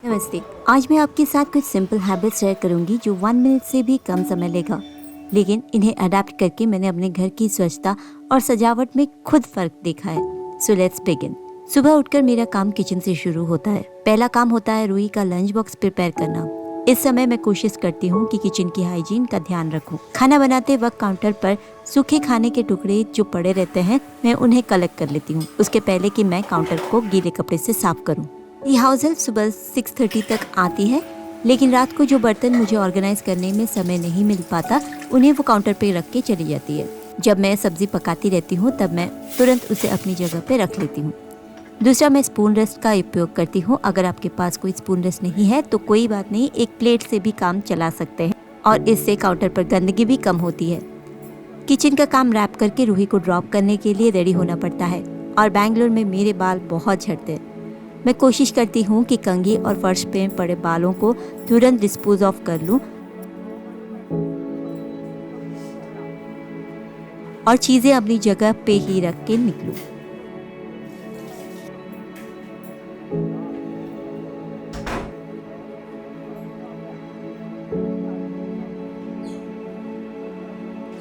नमस्ते। आज मैं आपके साथ कुछ सिंपल हैबिट्स शेयर करूंगी जो 1 मिनट से भी कम समय लेगा, लेकिन इन्हें अडेप्ट करके मैंने अपने घर की स्वच्छता और सजावट में खुद फर्क देखा है। So let's begin. सुबह उठकर मेरा काम किचन से शुरू होता है। पहला काम होता है रूही का लंच बॉक्स प्रिपेयर करना। इस समय मैं कोशिश करती हूँ कि किचन की हाइजीन का ध्यान रखूं। खाना बनाते वक्त काउंटर पर सूखे खाने के टुकड़े जो पड़े रहते हैं, मैं उन्हें कलेक्ट कर लेती हूँ, उसके पहले कि मैं काउंटर को गीले कपड़े से साफ करूँ। ये हाउस हेल्प सुबह 6:30 तक आती है, लेकिन रात को जो बर्तन मुझे ऑर्गेनाइज करने में समय नहीं मिल पाता, उन्हें वो काउंटर पे रख के चली जाती है। जब मैं सब्जी पकाती रहती हूँ तब मैं तुरंत उसे अपनी जगह पे रख लेती हूँ। दूसरा, मैं स्पून रेस्ट का उपयोग करती हूँ। अगर आपके पास कोई स्पून रेस्ट नहीं है तो कोई बात नहीं, एक प्लेट से भी काम चला सकते हैं और इससे काउंटर पर गंदगी भी कम होती है। किचन का काम रैप करके रूही को ड्रॉप करने के लिए रेडी होना पड़ता है और बैंगलोर में मेरे बाल बहुत झड़ते हैं। मैं कोशिश करती हूँ कि कंघी और फर्श पे पड़े बालों को तुरंत डिस्पोज ऑफ कर लूँ और चीज़ें अपनी जगह पे ही रख के निकलूँ।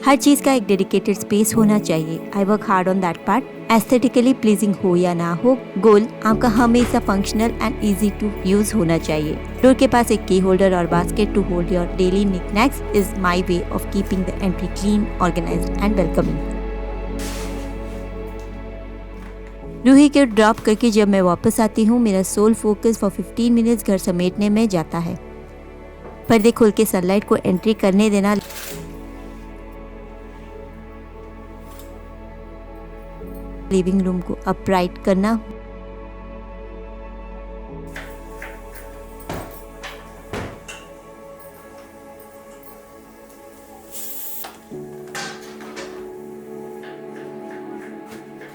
हर चीज़ का एक डेडिकेटेड स्पेस होना चाहिए। I work hard on that part. Aesthetically pleasing हो या ना हो, गोल आपका हमेशा functional and easy to use होना चाहिए। डोर के पास एक की होल्डर और basket to hold your daily knick-knacks is my way of keeping the entry clean, organised and welcoming. Roohi के ड्रॉप करके जब मैं वापस आती हूँ, मेरा सोल फोकस फॉर 15 मिनट्स घर समेटने में जाता है। पर्दे खोल के सनलाइट को एंट्री करने देना, लिविंग रूम को अपराइट करना,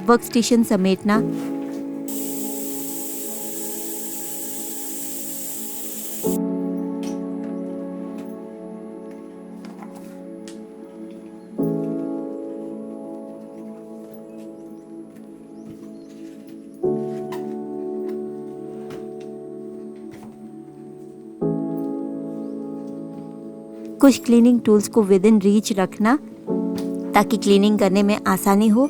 वर्क स्टेशन समेटना, कुछ क्लीनिंग टूल्स को विद इन रीच रखना ताकि क्लीनिंग करने में आसानी हो।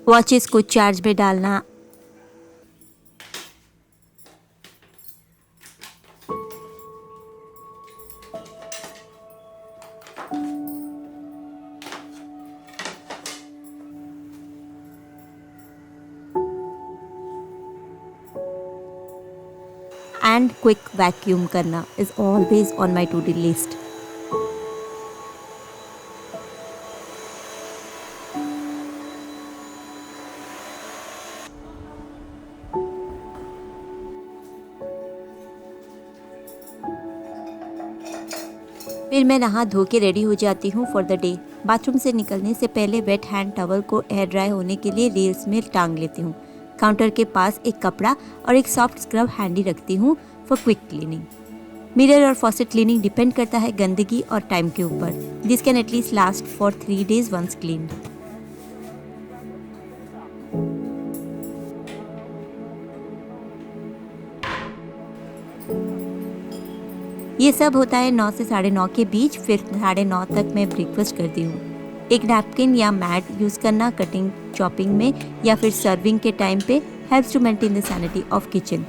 वॉचेस को चार्ज में डालना, एंड क्विक वैक्यूम करना is always on my to do list. फिर मैं नहा धो के रेडी हो जाती हूँ फॉर द डे। बाथरूम से निकलने से पहले वेट हैंड टॉवल को एयर ड्राई होने के लिए रील्स में टांग लेती हूँ। काउंटर के पास एक कपड़ा और एक सॉफ्ट स्क्रब हैंडी रखती हूँ फॉर क्विक क्लीनिंग। मिरर और फॉसेट क्लीनिंग डिपेंड करता है गंदगी और टाइम के ऊपर। This can at least last for 3 days once clean. ये सब होता है 9 से 9:30 के बीच। फिर 9:30 तक मैं ब्रेकफास्ट करती हूँ। एक नैपकिन या मैट यूज़ करना कटिंग चॉपिंग में या फिर सर्विंग के टाइम पे helps to maintain the sanity of kitchen.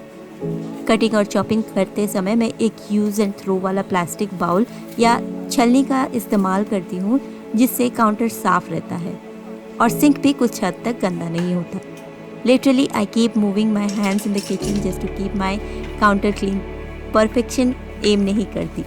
Cutting और चॉपिंग करते समय मैं एक यूज़ एंड थ्रो वाला प्लास्टिक बाउल या छलनी का इस्तेमाल करती हूँ, जिससे काउंटर साफ रहता है और सिंक भी कुछ हद तक गंदा नहीं होता। Literally I keep moving my hands in the kitchen just to keep my counter clean. Perfection aim नहीं करती।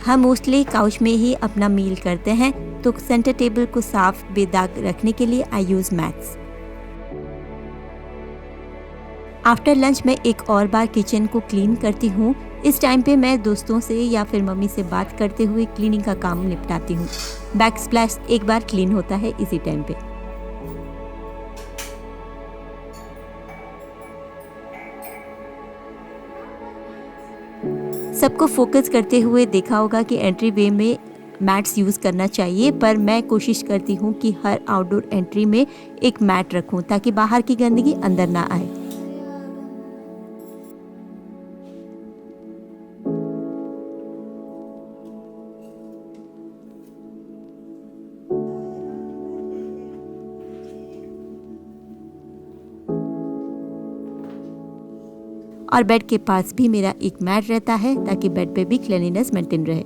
हम मोस्टली काउच में ही अपना मील करते हैं, तो सेंटर टेबल को साफ बेदाग रखने के लिए आई यूज मैट्स। आफ्टर लंच मैं एक और बार किचन को क्लीन करती हूँ। इस टाइम पे मैं दोस्तों से या फिर मम्मी से बात करते हुए क्लीनिंग का काम निपटाती हूँ। बैक स्प्लैश एक बार क्लीन होता है इसी टाइम पे। सबको फोकस करते हुए देखा होगा कि एंट्री वे में मैट्स यूज़ करना चाहिए, पर मैं कोशिश करती हूँ कि हर आउटडोर एंट्री में एक मैट रखूँ ताकि बाहर की गंदगी अंदर ना आए। और बेड के पास भी मेरा एक मैट रहता है ताकि बेड पे भी क्लीनिनेस मेंटेन रहे।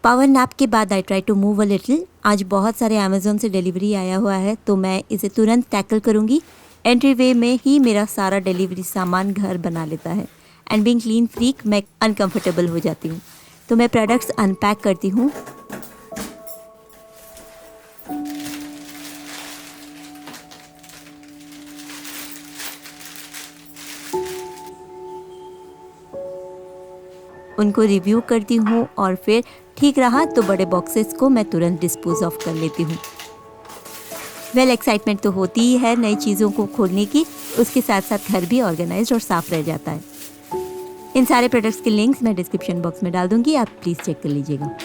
पावर नैप के बाद I try to move a little. आज बहुत सारे अमेज़न से डिलीवरी आया हुआ है तो मैं इसे तुरंत टैकल करूँगी। एंट्री वे में ही मेरा सारा डिलीवरी सामान घर बना लेता है एंड बीइंग क्लीन फ्रीक मैं अनकंफर्टेबल हो जाती हूँ, तो मैं प्रोडक्ट्स अनपैक करती हूँ। उनको रिव्यू करती हूँ और फिर ठीक रहा तो बड़े बॉक्सेस को मैं तुरंत डिस्पोज ऑफ कर लेती हूँ। एक्साइटमेंट तो होती ही है नई चीज़ों को खोलने की, उसके साथ साथ घर भी ऑर्गेनाइज्ड और साफ रह जाता है। इन सारे प्रोडक्ट्स के लिंक्स मैं डिस्क्रिप्शन बॉक्स में डाल दूंगी, आप प्लीज़ चेक कर लीजिएगा।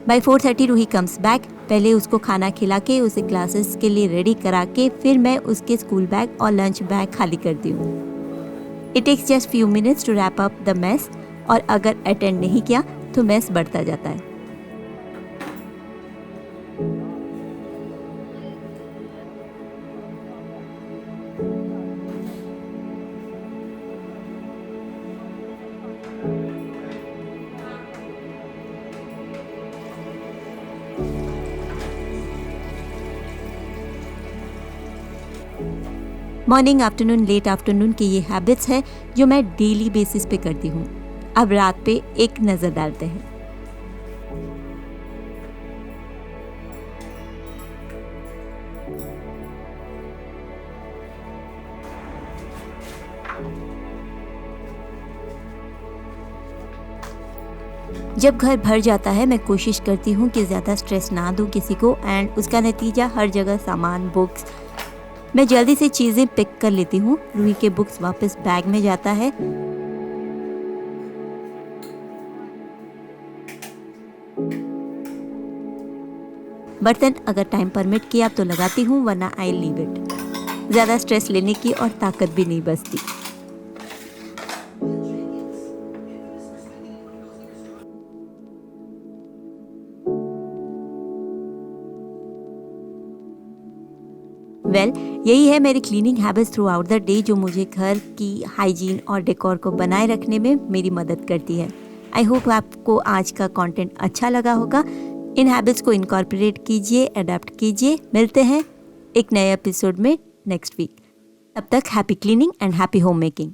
By 4:30 Ruhi comes back. पहले उसको खाना खिला के उसे क्लासेस के लिए रेडी करा के फिर मैं उसके स्कूल बैग और लंच बैग खाली करती हूँ। It takes just few minutes to wrap up the mess, और अगर अटेंड नहीं किया तो मेस बढ़ता जाता है। मॉर्निंग, आफ्टरनून, लेट आफ्टरनून की ये हैबिट्स है जो मैं डेली बेसिस पे करती हूँ। अब रात पे एक नज़र डालते हैं। जब घर भर जाता है मैं कोशिश करती हूँ कि ज़्यादा स्ट्रेस ना दूँ किसी को, एंड उसका नतीजा हर जगह सामान, बुक्स, मैं जल्दी से चीज़ें पिक कर लेती हूँ। रूही के बुक्स वापस बैग में जाता है। बर्तन अगर टाइम परमिट किया तो लगाती हूँ, वरना आई लीव इट। ज़्यादा स्ट्रेस लेने की और ताकत भी नहीं बचती। यही है मेरी cleaning habits through out the day जो मुझे घर की हाइजीन और डेकोर को बनाए रखने में मेरी मदद करती है। आई होप आपको आज का कंटेंट अच्छा लगा होगा। इन हैबिट्स को इनकॉर्पोरेट कीजिए, अडेप्ट कीजिए। मिलते हैं एक नए एपिसोड में नेक्स्ट वीक। तब तक happy cleaning and happy home making.